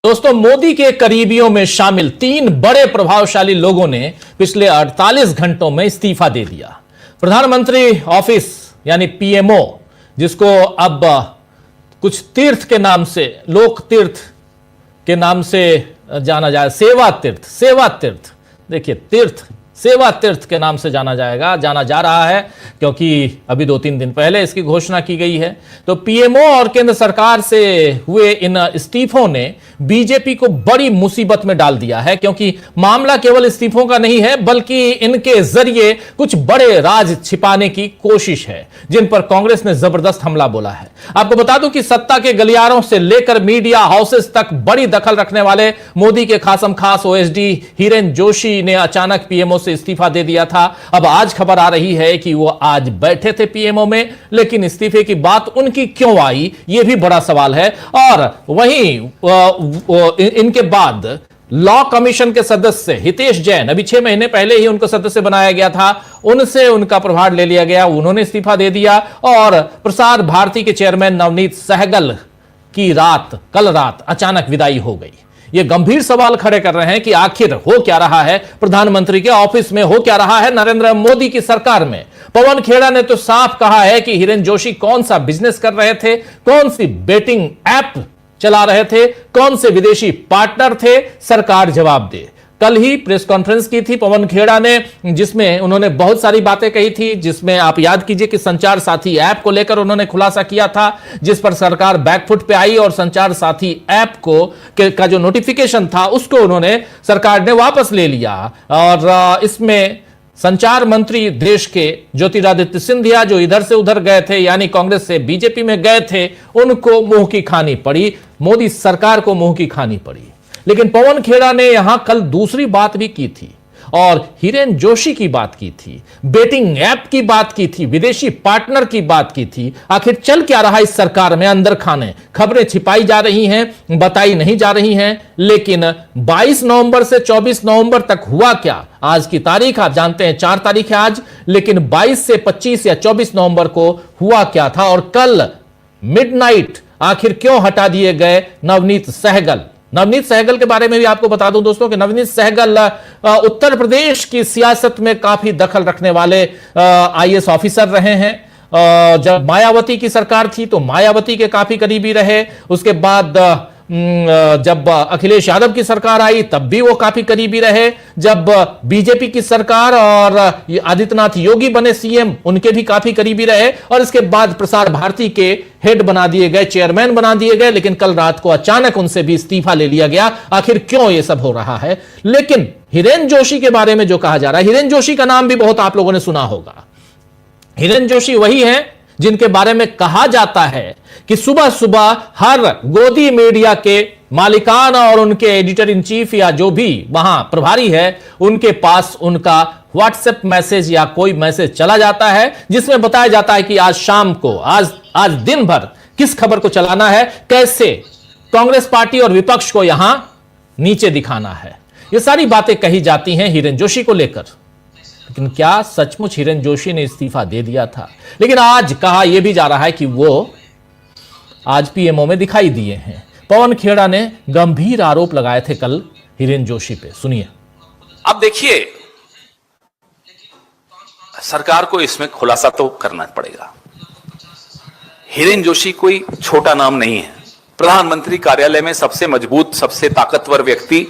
दोस्तों, मोदी के करीबियों में शामिल 3 बड़े प्रभावशाली लोगों ने पिछले 48 घंटों में इस्तीफा दे दिया। प्रधानमंत्री ऑफिस यानी पीएमओ, जिसको अब कुछ तीर्थ के नाम से, लोक तीर्थ के नाम से जाना जाए, सेवा तीर्थ, देखिए तीर्थ, सेवा तीर्थ के नाम से जाना जा रहा है, क्योंकि अभी 2-3 दिन पहले इसकी घोषणा की गई है। तो पीएमओ और केंद्र सरकार से हुए इन इस्तीफों ने बीजेपी को बड़ी मुसीबत में डाल दिया है, क्योंकि मामला केवल इस्तीफों का नहीं है, बल्कि इनके जरिए कुछ बड़े राज छिपाने की कोशिश है, जिन पर कांग्रेस ने जबरदस्त हमला बोला है। आपको बता दूं कि सत्ता के गलियारों से लेकर मीडिया हाउसेस तक बड़ी दखल रखने वाले मोदी के खासम खास ओएसडी हिरेन जोशी ने अचानक पीएमओ से इस्तीफा दे दिया था। अब आज खबर आ रही है कि वो आज बैठे थे पीएमओ में, लेकिन इस्तीफे की बात उनकी क्यों आई, यह भी बड़ा सवाल है। और वहीं इनके बाद लॉ कमीशन के सदस्य हितेश जैन, अभी 6 महीने पहले ही उनको सदस्य बनाया गया था, उनसे उनका प्रभार ले लिया गया, उन्होंने इस्तीफा दे दिया। और प्रसार भारती के चेयरमैन नवनीत सहगल की कल रात अचानक विदाई हो गई। ये गंभीर सवाल खड़े कर रहे हैं कि आखिर हो क्या रहा है प्रधानमंत्री के ऑफिस में, हो क्या रहा है नरेंद्र मोदी की सरकार में। पवन खेड़ा ने तो साफ कहा है कि हिरेन जोशी कौन सा बिजनेस कर रहे थे, कौन सी बेटिंग ऐप चला रहे थे, कौन से विदेशी पार्टनर थे, सरकार जवाब दे। कल ही प्रेस कॉन्फ्रेंस की थी पवन खेड़ा ने, जिसमें उन्होंने बहुत सारी बातें कही थी, जिसमें आप याद कीजिए कि संचार साथी ऐप को लेकर उन्होंने खुलासा किया था, जिस पर सरकार बैकफुट पे आई और संचार साथी ऐप का जो नोटिफिकेशन था उसको उन्होंने, सरकार ने वापस ले लिया। और इसमें संचार मंत्री देश के ज्योतिरादित्य सिंधिया, जो इधर से उधर गए थे, यानी कांग्रेस से बीजेपी में गए थे, उनको मुंह की खानी पड़ी, मोदी सरकार को मुंह की खानी पड़ी। लेकिन पवन खेड़ा ने यहां कल दूसरी बात भी की थी, और हिरेन जोशी की बात की थी, बेटिंग ऐप की बात की थी, विदेशी पार्टनर की बात की थी। आखिर चल क्या रहा इस सरकार में अंदर खाने, खबरें छिपाई जा रही हैं, बताई नहीं जा रही हैं। लेकिन 22 नवंबर से 24 नवंबर तक हुआ क्या, आज की तारीख आप जानते हैं 4 तारीख है आज, लेकिन 22 से 25 या 24 नवंबर को हुआ क्या था, और कल मिडनाइट आखिर क्यों हटा दिए गए नवनीत सहगल के बारे में भी आपको बता दूं दोस्तों कि नवनीत सहगल उत्तर प्रदेश की सियासत में काफी दखल रखने वाले आईएएस ऑफिसर रहे हैं। जब मायावती की सरकार थी तो मायावती के काफी करीबी रहे, उसके बाद जब अखिलेश यादव की सरकार आई तब भी वो काफी करीबी रहे, जब बीजेपी की सरकार और आदित्यनाथ योगी बने सीएम उनके भी काफी करीबी रहे, और इसके बाद प्रसार भारती के हेड बना दिए गए, चेयरमैन बना दिए गए। लेकिन कल रात को अचानक उनसे भी इस्तीफा ले लिया गया। आखिर क्यों ये सब हो रहा है? लेकिन हिरेन जोशी के बारे में जो कहा जा रहा है, हिरेन जोशी का नाम भी बहुत आप लोगों ने सुना होगा। हिरेन जोशी वही है जिनके बारे में कहा जाता है कि सुबह सुबह हर गोदी मीडिया के मालिकान और उनके एडिटर इन चीफ या जो भी वहां प्रभारी है, उनके पास उनका व्हाट्सएप मैसेज या कोई मैसेज चला जाता है, जिसमें बताया जाता है कि आज शाम को, आज दिन भर किस खबर को चलाना है, कैसे कांग्रेस पार्टी और विपक्ष को यहां नीचे दिखाना है। ये सारी बातें कही जाती हैं हिरेन जोशी को लेकर। लेकिन क्या सचमुच हिरेन जोशी ने इस्तीफा दे दिया था? लेकिन आज कहा यह भी जा रहा है कि वो आज पीएमओ में दिखाई दिए हैं। पवन खेड़ा ने गंभीर आरोप लगाए थे कल हिरेन जोशी पे, सुनिए। अब देखिए, सरकार को इसमें खुलासा तो करना पड़ेगा। हिरेन जोशी कोई छोटा नाम नहीं है। प्रधानमंत्री कार्यालय में सबसे मजबूत, सबसे ताकतवर व्यक्ति,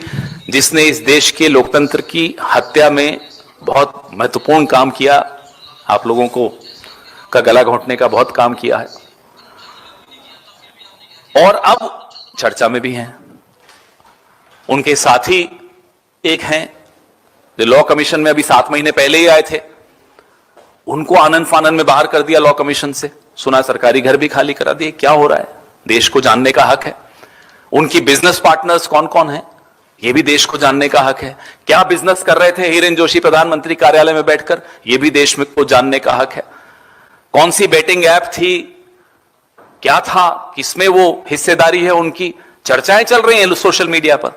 जिसने इस देश के लोकतंत्र की हत्या में बहुत महत्वपूर्ण काम किया, आप लोगों को का गला घोंटने का बहुत काम किया है, और अब चर्चा में भी हैं। उनके साथी एक हैं जो लॉ कमीशन में अभी 7 महीने पहले ही आए थे, उनको आनन फानन में बाहर कर दिया लॉ कमीशन से। सुना सरकारी घर भी खाली करा दिए। क्या हो रहा है, देश को जानने का हक है। उनकी बिजनेस पार्टनर्स कौन कौन है, यह भी देश को जानने का हक है। क्या बिजनेस कर रहे थे हिरेन जोशी प्रधानमंत्री कार्यालय में बैठकर, यह भी देश में को जानने का हक है। कौन सी बेटिंग ऐप थी, क्या था, किसमें वो हिस्सेदारी है, उनकी चर्चाएं चल रही हैं सोशल मीडिया पर।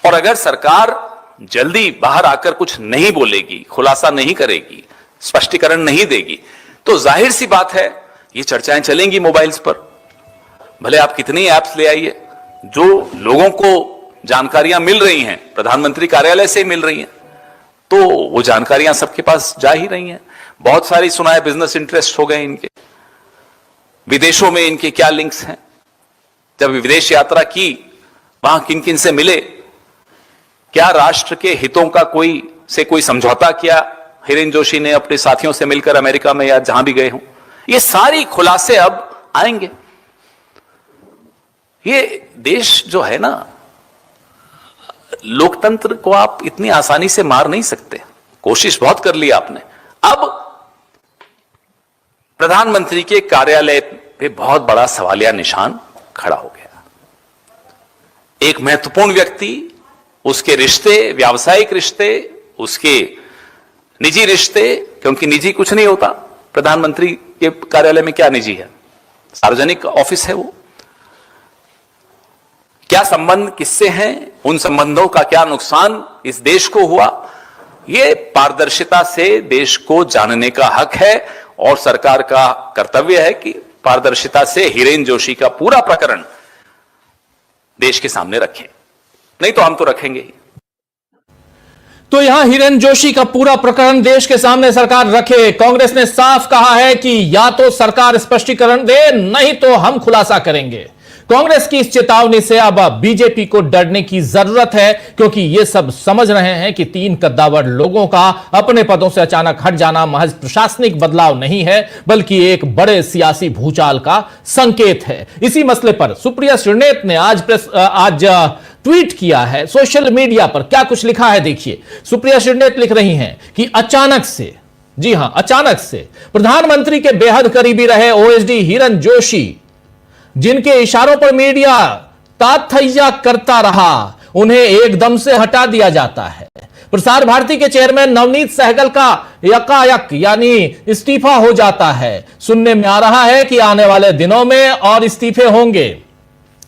और अगर सरकार जल्दी बाहर आकर कुछ नहीं बोलेगी, खुलासा नहीं करेगी, स्पष्टीकरण नहीं देगी, तो जाहिर सी बात है ये चर्चाएं चलेंगी मोबाइल्स पर। भले आप कितनी ऐप्स ले आइए, जो लोगों को जानकारियां मिल रही हैं प्रधानमंत्री कार्यालय से मिल रही हैं, तो वो जानकारियां सबके पास जा ही रही हैं। बहुत सारी सुना है बिजनेस इंटरेस्ट हो गए इनके, विदेशों में इनके क्या लिंक्स हैं, जब विदेश यात्रा की वहां किन किन से मिले, क्या राष्ट्र के हितों का कोई समझौता किया हिरेन जोशी ने अपने साथियों से मिलकर अमेरिका में या जहां भी गए हों, ये सारी खुलासे अब आएंगे। ये देश जो है ना, लोकतंत्र को आप इतनी आसानी से मार नहीं सकते। कोशिश बहुत कर ली आपने। अब प्रधानमंत्री के कार्यालय पे बहुत बड़ा सवालिया निशान खड़ा हो गया। एक महत्वपूर्ण व्यक्ति, उसके रिश्ते, व्यावसायिक रिश्ते, उसके निजी रिश्ते, क्योंकि निजी कुछ नहीं होता प्रधानमंत्री के कार्यालय में, क्या निजी है, सार्वजनिक ऑफिस है वो। क्या संबंध किससे हैं, उन संबंधों का क्या नुकसान इस देश को हुआ, ये पारदर्शिता से देश को जानने का हक है और सरकार का कर्तव्य है कि पारदर्शिता से हिरेन जोशी का पूरा प्रकरण देश के सामने रखें। नहीं तो हम तो रखेंगे ही। तो यहां हिरेन जोशी का पूरा प्रकरण देश के सामने सरकार रखे। कांग्रेस ने साफ कहा है कि या तो सरकार स्पष्टीकरण दे, नहीं तो हम खुलासा करेंगे। कांग्रेस की इस चेतावनी से अब बीजेपी को डरने की जरूरत है, क्योंकि ये सब समझ रहे हैं कि 3 कद्दावर लोगों का अपने पदों से अचानक हट जाना महज प्रशासनिक बदलाव नहीं है, बल्कि एक बड़े सियासी भूचाल का संकेत है। इसी मसले पर सुप्रिया श्रीनेत ने आज ट्वीट किया है सोशल मीडिया पर। क्या कुछ लिखा है देखिए। सुप्रिया श्रीनेत लिख रही हैं कि अचानक से, जी हां अचानक से, प्रधानमंत्री के बेहद करीबी रहे ओएसडी हिरेन जोशी, जिनके इशारों पर मीडिया तात्थैया करता रहा, उन्हें एकदम से हटा दिया जाता है। प्रसार भारती के चेयरमैन नवनीत सहगल का यकायक यानी इस्तीफा हो जाता है। सुनने में आ रहा है कि आने वाले दिनों में और इस्तीफे होंगे,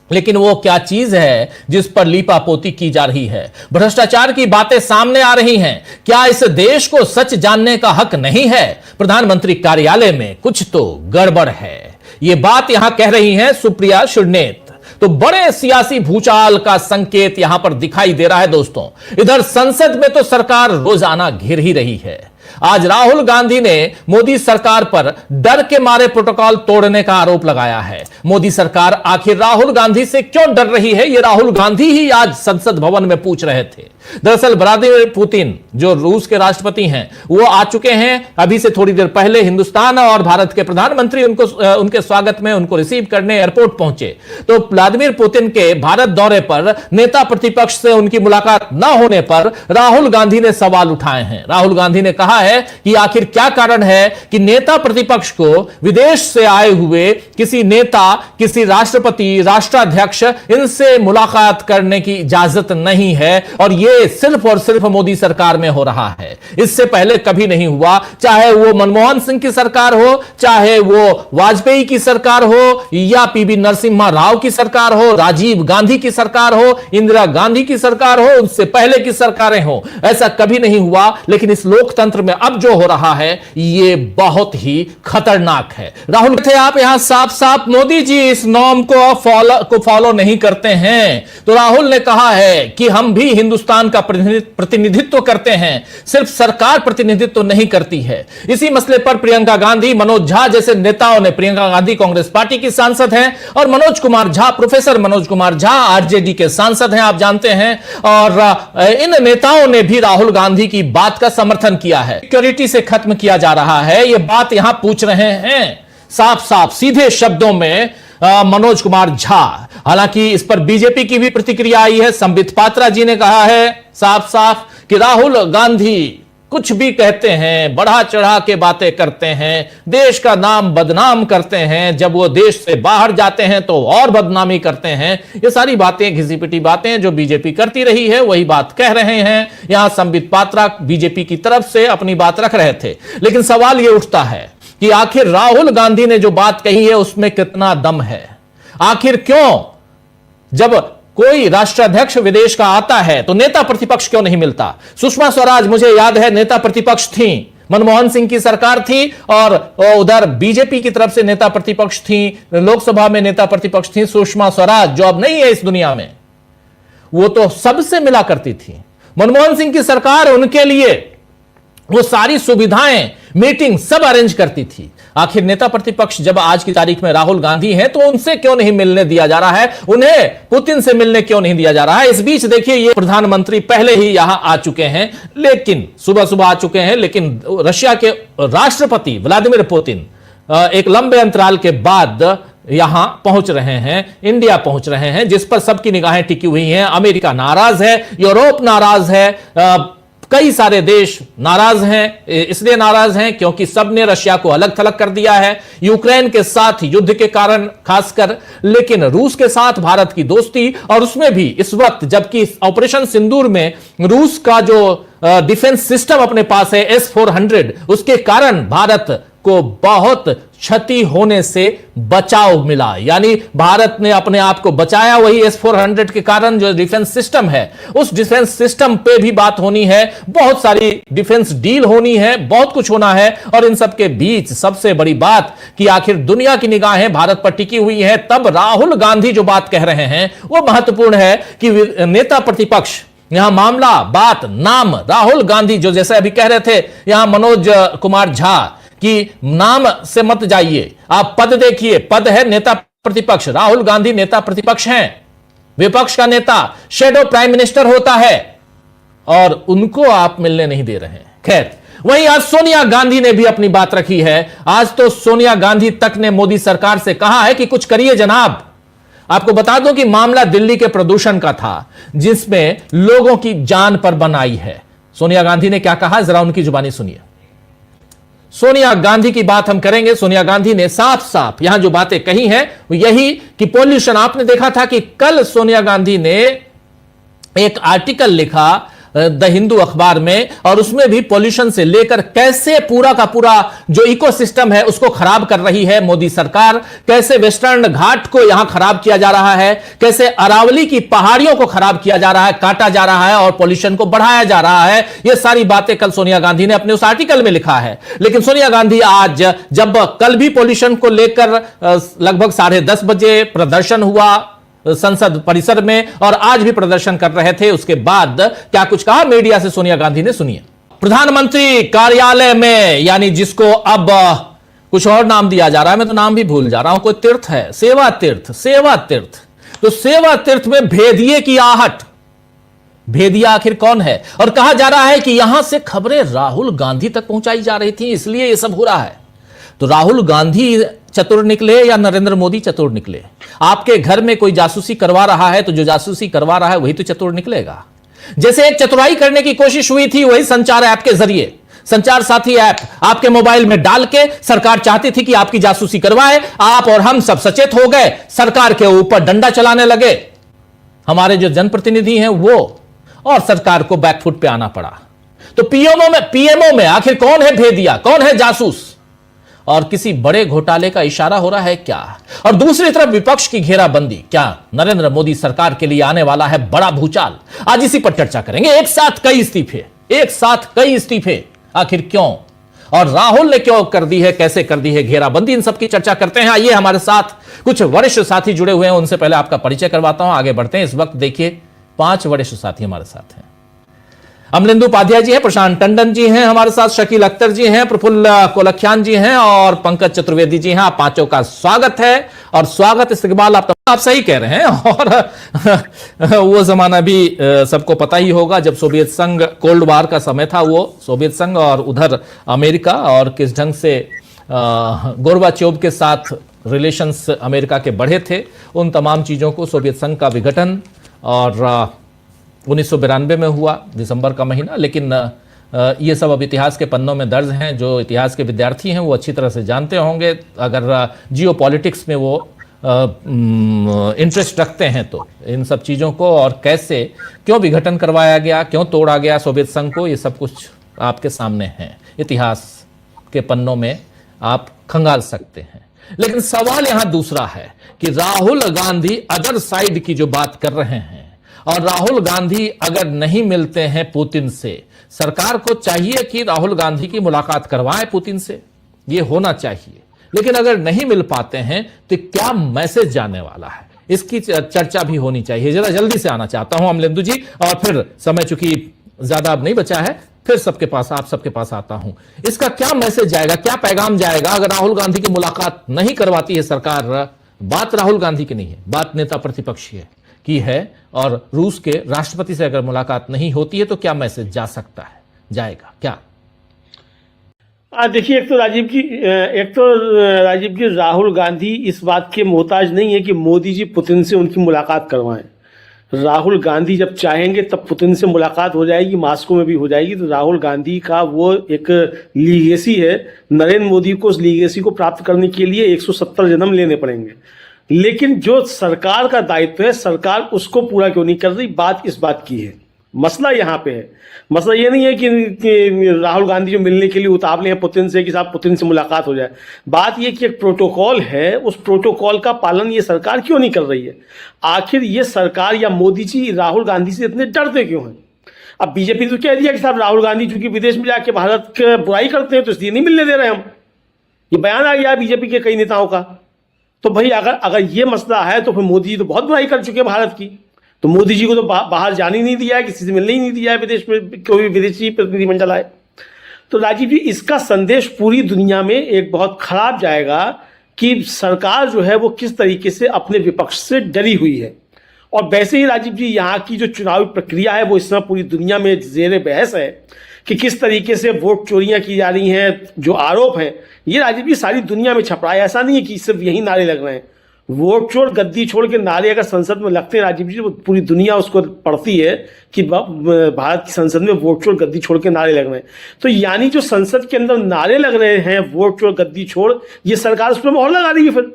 लेकिन वो क्या चीज है जिस पर लीपापोती की जा रही है? भ्रष्टाचार की बातें सामने आ रही हैं। क्या इस देश को सच जानने का हक नहीं है? प्रधानमंत्री कार्यालय में कुछ तो गड़बड़ है, ये बात यहां कह रही हैं सुप्रिया श्रीनेत। तो बड़े सियासी भूचाल का संकेत यहां पर दिखाई दे रहा है दोस्तों। इधर संसद में तो सरकार रोजाना घिर ही रही है। आज राहुल गांधी ने मोदी सरकार पर डर के मारे प्रोटोकॉल तोड़ने का आरोप लगाया है। मोदी सरकार आखिर राहुल गांधी से क्यों डर रही है, यह राहुल गांधी ही आज संसद भवन में पूछ रहे थे। दरअसल व्लादिमीर पुतिन जो रूस के राष्ट्रपति हैं, वो आ चुके हैं अभी से थोड़ी देर पहले हिंदुस्तान, और भारत के प्रधानमंत्री उनके स्वागत में उनको रिसीव करने एयरपोर्ट पहुंचे। तो व्लादिमीर पुतिन के भारत दौरे पर नेता प्रतिपक्ष से उनकी मुलाकात न होने पर राहुल गांधी ने सवाल उठाए हैं। राहुल गांधी ने कहा है कि आखिर क्या कारण है कि नेता प्रतिपक्ष को विदेश से आए हुए किसी नेता, किसी राष्ट्रपति, राष्ट्राध्यक्ष, इनसे मुलाकात करने की इजाजत नहीं है, और यह सिर्फ और सिर्फ मोदी सरकार में हो रहा है। इससे पहले कभी नहीं हुआ, चाहे वो मनमोहन सिंह की सरकार हो, चाहे वो वाजपेयी की सरकार हो, या पीवी नरसिम्हा राव की सरकार हो, राजीव गांधी की सरकार हो, इंदिरा गांधी की सरकार हो, उनसे पहले की सरकारें हो, ऐसा कभी नहीं हुआ। लेकिन इस लोकतंत्र में अब जो हो रहा है ये बहुत ही खतरनाक है। राहुल थे आप यहां साफ साफ मोदी जी इस नॉर्म को फॉलो नहीं करते हैं। तो राहुल ने कहा है कि हम भी हिंदुस्तान का प्रतिनिधित्व करते हैं, सिर्फ सरकार प्रतिनिधित्व नहीं करती है। इसी मसले पर प्रियंका गांधी, मनोज झा जैसे नेताओं ने, प्रियंका गांधी कांग्रेस पार्टी की सांसद हैं, और मनोज कुमार झा, प्रोफेसर मनोज कुमार झा आरजेडी के सांसद हैं, आप जानते हैं, और इन नेताओं ने भी राहुल गांधी की बात का समर्थन किया है। सिक्योरिटी से खत्म किया जा रहा है, यह बात यहां पूछ रहे हैं साफ साफ सीधे शब्दों में मनोज कुमार झा। हालांकि इस पर बीजेपी की भी प्रतिक्रिया आई है। संबित पात्रा जी ने कहा है साफ साफ कि राहुल गांधी कुछ भी कहते हैं, बढ़ा चढ़ा के बातें करते हैं, देश का नाम बदनाम करते हैं, जब वो देश से बाहर जाते हैं तो और बदनामी करते हैं। ये सारी बातें घिसी पिटी बातें जो बीजेपी करती रही है, वही बात कह रहे हैं। यहां संबित पात्रा बीजेपी की तरफ से अपनी बात रख रहे थे, लेकिन सवाल यह उठता है कि आखिर राहुल गांधी ने जो बात कही है उसमें कितना दम है? आखिर क्यों जब कोई राष्ट्राध्यक्ष विदेश का आता है तो नेता प्रतिपक्ष क्यों नहीं मिलता? सुषमा स्वराज मुझे याद है नेता प्रतिपक्ष थी, मनमोहन सिंह की सरकार थी और उधर बीजेपी की तरफ से नेता प्रतिपक्ष थी, लोकसभा में नेता प्रतिपक्ष थी सुषमा स्वराज, जो अब नहीं है इस दुनिया में। वो तो सबसे मिला करती थी। मनमोहन सिंह की सरकार उनके लिए वो सारी सुविधाएं, मीटिंग सब अरेंज करती थी। आखिर नेता प्रतिपक्ष जब आज की तारीख में राहुल गांधी हैं, तो उनसे क्यों नहीं मिलने दिया जा रहा है? उन्हें पुतिन से मिलने क्यों नहीं दिया जा रहा है? इस बीच देखिए, ये प्रधानमंत्री पहले ही यहां आ चुके हैं, लेकिन सुबह सुबह आ चुके हैं, लेकिन रशिया के राष्ट्रपति व्लादिमीर पुतिन एक लंबे अंतराल के बाद यहां पहुंच रहे हैं, इंडिया पहुंच रहे हैं, जिस पर सबकी निगाहें टिकी हुई हैं। अमेरिका नाराज है, यूरोप नाराज है, कई सारे देश नाराज हैं। इसलिए नाराज हैं क्योंकि सबने रशिया को अलग थलग कर दिया है, यूक्रेन के साथ युद्ध के कारण खासकर, लेकिन रूस के साथ भारत की दोस्ती, और उसमें भी इस वक्त जबकि ऑपरेशन सिंदूर में रूस का जो डिफेंस सिस्टम अपने पास है S-400, उसके कारण भारत को बहुत क्षति होने से बचाव मिला। यानी भारत ने अपने आप को बचाया, वही S-400 के कारण जो डिफेंस सिस्टम है, उस डिफेंस सिस्टम पे भी बात होनी है, बहुत सारी डिफेंस डील होनी है, बहुत कुछ होना है। और इन सब के बीच सबसे बड़ी बात कि आखिर दुनिया की निगाहें भारत पर टिकी हुई है, तब राहुल गांधी जो बात कह रहे हैं वो महत्वपूर्ण है कि नेता प्रतिपक्ष यहां मामला, बात, नाम राहुल गांधी, जो जैसे अभी कह रहे थे यहां मनोज कुमार झा कि नाम से मत जाइए, आप पद देखिए, पद है नेता प्रतिपक्ष। राहुल गांधी नेता प्रतिपक्ष हैं, विपक्ष का नेता, शैडो प्राइम मिनिस्टर होता है, और उनको आप मिलने नहीं दे रहे हैं। खैर, वहीं आज सोनिया गांधी ने भी अपनी बात रखी है। आज तो सोनिया गांधी तक ने मोदी सरकार से कहा है कि कुछ करिए जनाब। आपको बता दूं कि मामला दिल्ली के प्रदूषण का था, जिसमें लोगों की जान पर बनाई है। सोनिया गांधी ने क्या कहा, जरा उनकी जुबानी सुनिए। सोनिया गांधी की बात हम करेंगे। सोनिया गांधी ने साफ साफ यहां जो बातें कही हैं वो यही कि पॉल्यूशन, आपने देखा था कि कल सोनिया गांधी ने एक आर्टिकल लिखा द हिंदू अखबार में, और उसमें भी पॉल्यूशन से लेकर कैसे पूरा का पूरा जो इकोसिस्टम है उसको खराब कर रही है मोदी सरकार, कैसे वेस्टर्न घाट को यहां खराब किया जा रहा है, कैसे अरावली की पहाड़ियों को खराब किया जा रहा है, काटा जा रहा है और पॉल्यूशन को बढ़ाया जा रहा है। यह सारी बातें कल सोनिया गांधी ने अपने उस आर्टिकल में लिखा है। लेकिन सोनिया गांधी आज, जब कल भी पॉल्यूशन को लेकर लगभग 10:30 बजे प्रदर्शन हुआ संसद परिसर में, और आज भी प्रदर्शन कर रहे थे, उसके बाद क्या कुछ कहा मीडिया से सोनिया गांधी ने, सुनिए। प्रधानमंत्री कार्यालय में, यानी जिसको अब कुछ और नाम दिया जा रहा है, मैं तो नाम भी भूल जा रहा हूं, कोई तीर्थ है, सेवा तीर्थ, सेवा तीर्थ। तो सेवा तीर्थ में भेदिए की आहट। भेदिया आखिर कौन है? और कहा जा रहा है कि यहां से खबरें राहुल गांधी तक पहुंचाई जा रही थी, इसलिए यह सब हो रहा है। तो राहुल गांधी चतुर निकले या नरेंद्र मोदी चतुर निकले? आपके घर में कोई जासूसी करवा रहा है तो जो जासूसी करवा रहा है वही तो चतुर निकलेगा। जैसे एक चतुराई करने की कोशिश हुई थी, वही संचार ऐप के जरिए, संचार साथी ऐप आपके मोबाइल में डाल के सरकार चाहती थी कि आपकी जासूसी करवाए। आप और हम सब सचेत हो गए, सरकार के ऊपर डंडा चलाने लगे हमारे जो जनप्रतिनिधि हैं वो, और सरकार को बैकफुट पे आना पड़ा। तो पीएमओ में आखिर कौन है भेदिया, कौन है जासूस? और किसी बड़े घोटाले का इशारा हो रहा है क्या? और दूसरी तरफ विपक्ष की घेराबंदी। क्या नरेंद्र मोदी सरकार के लिए आने वाला है बड़ा भूचाल? आज इसी पर चर्चा करेंगे। एक साथ कई इस्तीफे, आखिर क्यों? और राहुल ने क्यों कर दी है, कैसे कर दी है घेराबंदी? इन सब की चर्चा करते हैं। आइए, हमारे साथ कुछ वरिष्ठ साथी जुड़े हुए हैं, उनसे पहले आपका परिचय करवाता हूं, आगे बढ़ते हैं। इस वक्त देखिए 5 वरिष्ठ साथी हमारे साथ हैं। अमलेंदु उपाध्याय जी हैं, प्रशांत टंडन जी हैं हमारे साथ, शकील अख्तर जी हैं, प्रफुल्ल कोलखियान जी हैं और पंकज चतुर्वेदी जी हैं। आप पांचों का स्वागत है। और स्वागत इस्तकबाल आप सही कह रहे हैं। और वो जमाना भी सबको पता ही होगा जब सोवियत संघ, कोल्ड वार का समय था, वो सोवियत संघ और उधर अमेरिका, और किस ढंग से गोर्बाचोव के साथ रिलेशंस अमेरिका के बढ़े थे। उन तमाम चीज़ों को, सोवियत संघ का विघटन और 1992 में हुआ दिसंबर का महीना, लेकिन ये सब अब इतिहास के पन्नों में दर्ज हैं। जो इतिहास के विद्यार्थी हैं वो अच्छी तरह से जानते होंगे, अगर जियोपॉलिटिक्स में वो इंटरेस्ट रखते हैं तो, इन सब चीज़ों को, और कैसे क्यों विघटन करवाया गया, क्यों तोड़ा गया सोवियत संघ को, ये सब कुछ आपके सामने है, इतिहास के पन्नों में आप खंगाल सकते हैं। लेकिन सवाल यहां दूसरा है कि राहुल गांधी अदर साइड की जो बात कर रहे हैं, और राहुल गांधी अगर नहीं मिलते हैं पुतिन से, सरकार को चाहिए कि राहुल गांधी की मुलाकात करवाए पुतिन से, यह होना चाहिए। लेकिन अगर नहीं मिल पाते हैं तो क्या मैसेज जाने वाला है, इसकी चर्चा भी होनी चाहिए। जरा जल्दी से आना चाहता हूं अमलेंदु जी, और फिर समय चूंकि ज्यादा अब नहीं बचा है, फिर सबके पास, आप सबके पास आता हूं। इसका क्या मैसेज जाएगा, क्या पैगाम जाएगा अगर राहुल गांधी की मुलाकात नहीं करवाती है सरकार? बात राहुल गांधी की नहीं है, बात नेता प्रतिपक्ष की है, और रूस के राष्ट्रपति से अगर मुलाकात नहीं होती है तो क्या मैसेज जा सकता है, जाएगा क्या? देखिए, एक तो राजीव जी राहुल गांधी इस बात के मोहताज नहीं है कि मोदी जी पुतिन से उनकी मुलाकात करवाएं। राहुल गांधी जब चाहेंगे तब पुतिन से मुलाकात हो जाएगी, मास्को में भी हो जाएगी। तो राहुल गांधी का वो एक लीगेसी है, नरेंद्र मोदी को उस लीगेसी को प्राप्त करने के लिए 170 जन्म लेने पड़ेंगे। लेकिन जो सरकार का दायित्व है, सरकार उसको पूरा क्यों नहीं कर रही, बात इस बात की है। मसला यहाँ पे है, मसला ये नहीं है कि राहुल गांधी जो मिलने के लिए उतावले हैं पुतिन से कि साहब पुतिन से मुलाकात हो जाए। बात ये कि एक प्रोटोकॉल है, उस प्रोटोकॉल का पालन ये सरकार क्यों नहीं कर रही है? आखिर ये सरकार या मोदी जी राहुल गांधी से इतने डरते क्यों हैं? अब बीजेपी तो कह दिया कि साहब राहुल गांधी चूंकि विदेश में जाके भारत की बुराई करते हैं तो इसलिए नहीं मिलने दे रहे हम। ये बयान आ गया बीजेपी के कई नेताओं का। तो भाई अगर ये मसला है तो फिर मोदी जी तो बहुत बुराई कर चुके हैं भारत की। तो मोदी जी को तो बाहर जाने ही नहीं दिया है, किसी से मिलने ही नहीं दिया है, विदेश में कोई विदेशी प्रतिनिधिमंडल आए। तो राजीव जी, इसका संदेश पूरी दुनिया में एक बहुत खराब जाएगा कि सरकार जो है वो किस तरीके से अपने विपक्ष से डरी हुई है। और वैसे ही राजीव जी, यहाँ की जो चुनावी प्रक्रिया है वो इस समय पूरी दुनिया में जेर बहस है कि किस तरीके से वोट चोरियां की जा रही हैं। जो आरोप हैं ये राजीव जी सारी दुनिया में छप रहा है। ऐसा नहीं है कि सिर्फ यही नारे लग रहे हैं। वोट चोर गद्दी छोड़ के नारे अगर संसद में लगते हैं राजीव जी, तो पूरी दुनिया उसको पढ़ती है कि भारत की संसद में वोट चोर गद्दी छोड़ के नारे लग रहे हैं। तो यानी जो संसद के अंदर नारे लग रहे हैं वोट चोर गद्दी छोड़, ये सरकार उस पर मोहर लगा रही है। फिर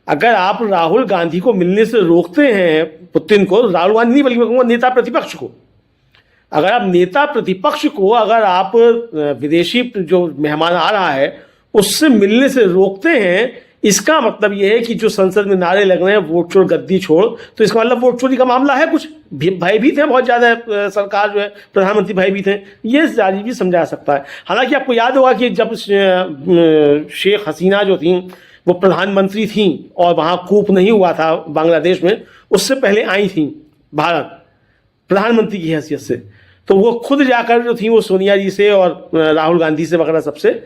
अगर आप राहुल गांधी को मिलने से रोकते हैं, पुतिन को, राहुल गांधी नहीं बल्कि मैं कहूँगा नेता प्रतिपक्ष को, अगर आप नेता प्रतिपक्ष को अगर आप विदेशी जो मेहमान आ रहा है उससे मिलने से रोकते हैं, इसका मतलब यह है कि जो संसद में नारे लग रहे हैं वोट चोर गद्दी छोड़, तो इसका मतलब वोट चोरी का मामला है। कुछ भयभीत है बहुत ज्यादा सरकार जो है, प्रधानमंत्री भयभीत हैं, ये राजीव जी समझा सकता है। हालांकि आपको याद होगा कि जब शेख हसीना जो थी वो प्रधानमंत्री थी और वहां कूप नहीं हुआ था बांग्लादेश में, उससे पहले आई थी भारत प्रधानमंत्री की हैसियत से, तो वो खुद जाकर जो थी वो सोनिया जी से और राहुल गांधी से वगैरह सबसे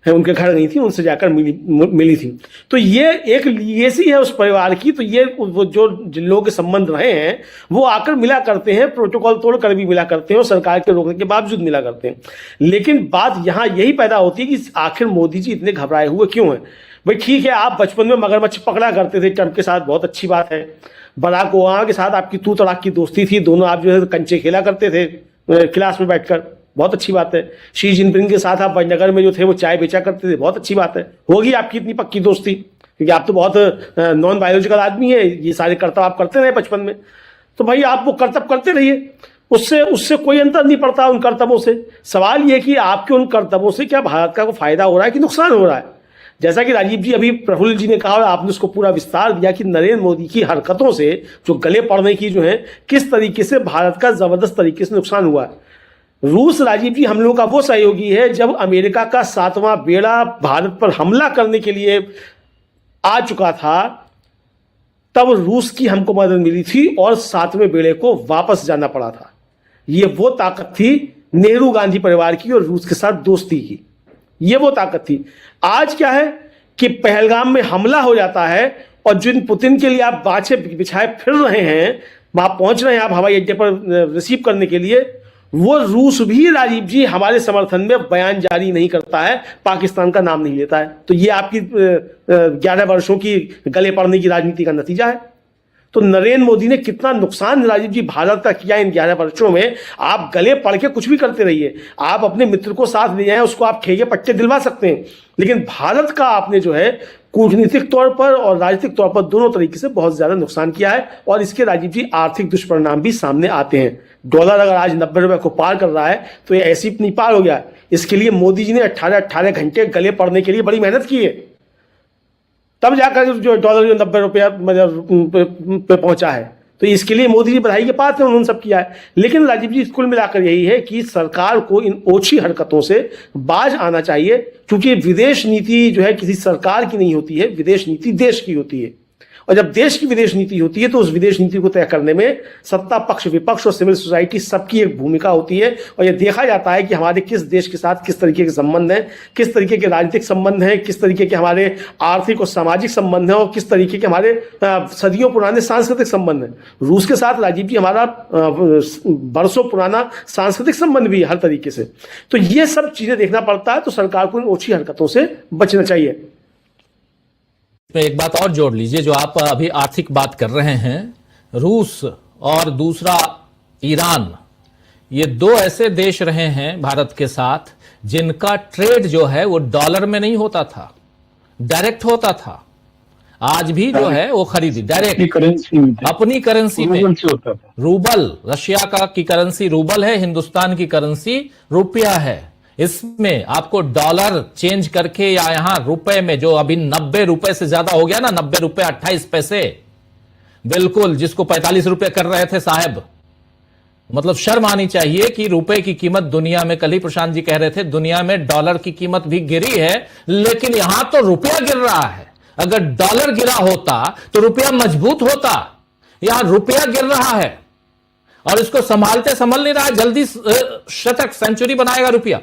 उनके घर गई थी, उनसे जाकर मिली थी। तो ये एक लीगेसी है उस परिवार की। तो ये वो जो जिन लोगों के संबंध रहे हैं वो आकर मिला करते हैं, प्रोटोकॉल तोड़कर भी मिला करते हैं और सरकार के रोकने के बावजूद मिला करते हैं। लेकिन बात यहाँ यही पैदा होती है कि आखिर मोदी जी इतने घबराए हुए क्यों हैं? भाई ठीक है, आप बचपन में मगरमच्छ पकड़ा करते थे ट्रंप के साथ, बहुत अच्छी बात है। बराक ओबामा के साथ आपकी तू तड़ाक की दोस्ती थी, दोनों आप जो है कंचे खेला करते थे क्लास में बैठकर, बहुत अच्छी बात है। शी जिनपिंग के साथ आप बजनगर में जो थे वो चाय बेचा करते थे, बहुत अच्छी बात है। होगी आपकी इतनी पक्की दोस्ती, क्योंकि आप तो बहुत नॉन बायोलॉजिकल आदमी है, ये सारे कर्तव्य आप करते रहे बचपन में। तो भाई आप वो कर्तव्य करते रहिए, उससे कोई अंतर नहीं पड़ता उन कर्तव्यों से। सवाल ये कि आपके उन कर्तव्यों से क्या भारत का कोई फायदा हो रहा है कि नुकसान हो रहा है? जैसा कि राजीव जी अभी प्रफुल्ल जी ने कहा और आपने उसको पूरा विस्तार दिया कि नरेंद्र मोदी की हरकतों से जो गले पड़ने की जो है, किस तरीके से भारत का जबरदस्त तरीके से नुकसान हुआ है। रूस राजीव जी हम लोगों का वो सहयोगी है, जब अमेरिका का 7वां बेड़ा भारत पर हमला करने के लिए आ चुका था तब रूस की हमको मदद मिली थी और 7वें बेड़े को वापस जाना पड़ा था। ये वो ताकत थी नेहरू गांधी परिवार की और रूस के साथ दोस्ती की, ये वो ताकत थी। आज क्या है कि पहलगाम में हमला हो जाता है और जिन पुतिन के लिए आप बाछे बिछाए फिर रहे हैं, वहां पहुंच रहे हैं आप हवाई अड्डे पर रिसीव करने के लिए, वो रूस भी राजीव जी हमारे समर्थन में बयान जारी नहीं करता है, पाकिस्तान का नाम नहीं लेता है। तो ये आपकी 11 वर्षों की गले पड़ने की राजनीति का नतीजा है। तो नरेंद्र मोदी ने कितना नुकसान राजीव जी भारत का किया इन 11 वर्षों में। आप गले पड़ के कुछ भी करते रहिए, आप अपने मित्र को साथ ले जाएं, उसको आप खेगे पट्टे दिलवा सकते हैं, लेकिन भारत का आपने जो है कूटनीतिक तौर पर और राजनीतिक तौर पर दोनों तरीके से बहुत ज्यादा नुकसान किया है। और इसके राजीव जी आर्थिक दुष्परिणाम भी सामने आते हैं। डॉलर अगर आज 90 रुपए को पार कर रहा है तो ये ऐसी नहीं पार हो गया। इसके लिए मोदी जी ने 18 घंटे गले पड़ने के लिए बड़ी मेहनत की है, तब जाकर जो डॉलर जो 90 रुपया पे पहुंचा है। तो इसके लिए मोदी जी बधाई के पात्र हैं, उन्होंने सब किया है। लेकिन राजीव जी, कुल मिलाकर यही है कि सरकार को इन ओछी हरकतों से बाज आना चाहिए, क्योंकि विदेश नीति जो है किसी सरकार की नहीं होती है, विदेश नीति देश की होती है। और जब देश की विदेश नीति होती है तो उस विदेश नीति को तय करने में सत्ता पक्ष, विपक्ष और सिविल सोसाइटी सबकी एक भूमिका होती है। और यह देखा जाता है कि हमारे किस देश के साथ किस तरीके के संबंध हैं, किस तरीके के राजनीतिक संबंध हैं, किस तरीके के हमारे आर्थिक और सामाजिक संबंध हैं, और किस तरीके के हमारे सदियों पुराने सांस्कृतिक संबंध हैं। रूस के साथ राजीव जी हमारा बरसों पुराना सांस्कृतिक संबंध भी है हर तरीके से। तो ये सब चीजें देखना पड़ता है, तो सरकार को इन ओछी हरकतों से बचना चाहिए। में एक बात और जोड़ लीजिए, जो आप अभी आर्थिक बात कर रहे हैं, रूस और दूसरा ईरान, ये दो ऐसे देश रहे हैं भारत के साथ जिनका ट्रेड जो है वो डॉलर में नहीं होता था, डायरेक्ट होता था। आज भी जो है वो खरीदी डायरेक्ट अपनी करेंसी में होता था। रूबल, रशिया का की करेंसी रूबल है, हिंदुस्तान की करेंसी रुपया है। इसमें आपको डॉलर चेंज करके या यहां रुपए में, जो अभी 90 रुपए से ज्यादा हो गया ना, 90 रुपए 28 पैसे, बिल्कुल, जिसको 45 रुपए कर रहे थे साहब। मतलब शर्म आनी चाहिए कि रुपए की कीमत दुनिया में, कल ही प्रशांत जी कह रहे थे, दुनिया में डॉलर की कीमत भी गिरी है, लेकिन यहां तो रुपया गिर रहा है। अगर डॉलर गिरा होता तो रुपया मजबूत होता, यहां रुपया गिर रहा है और इसको संभल नहीं रहा, जल्दी शतक सेंचुरी बनाएगा रुपया।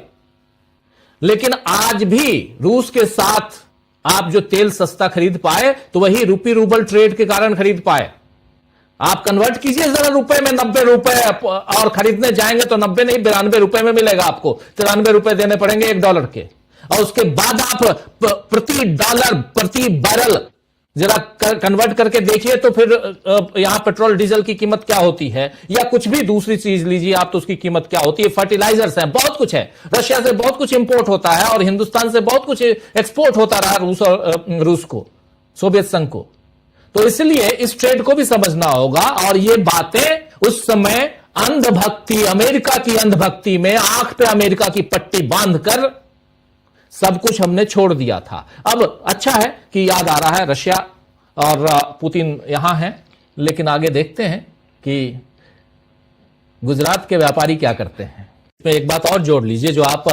लेकिन आज भी रूस के साथ आप जो तेल सस्ता खरीद पाए तो वही रूपी रूबल ट्रेड के कारण खरीद पाए। आप कन्वर्ट कीजिए जरा रुपए में, 90 रुपए, और खरीदने जाएंगे तो 90 नहीं 92 रुपए में मिलेगा आपको, 93 रुपए देने पड़ेंगे $1 के। और उसके बाद आप प्रति डॉलर, प्रति बैरल जरा कन्वर्ट करके देखिए तो फिर यहां पेट्रोल डीजल की कीमत क्या होती है, या कुछ भी दूसरी चीज लीजिए आप तो उसकी कीमत क्या होती है। फर्टिलाइजर्स हैं, बहुत कुछ है, रशिया से बहुत कुछ इंपोर्ट होता है और हिंदुस्तान से बहुत कुछ एक्सपोर्ट होता रहा रूस को, सोवियत संघ को। तो इसलिए इस ट्रेड को भी समझना होगा। और ये बातें उस समय अंधभक्ति, अमेरिका की अंधभक्ति में आंख पे अमेरिका की पट्टी बांधकर सब कुछ हमने छोड़ दिया था। अब अच्छा है कि याद आ रहा है रशिया और पुतिन यहां हैं, लेकिन आगे देखते हैं कि गुजरात के व्यापारी क्या करते हैं। इसमें एक बात और जोड़ लीजिए, जो आप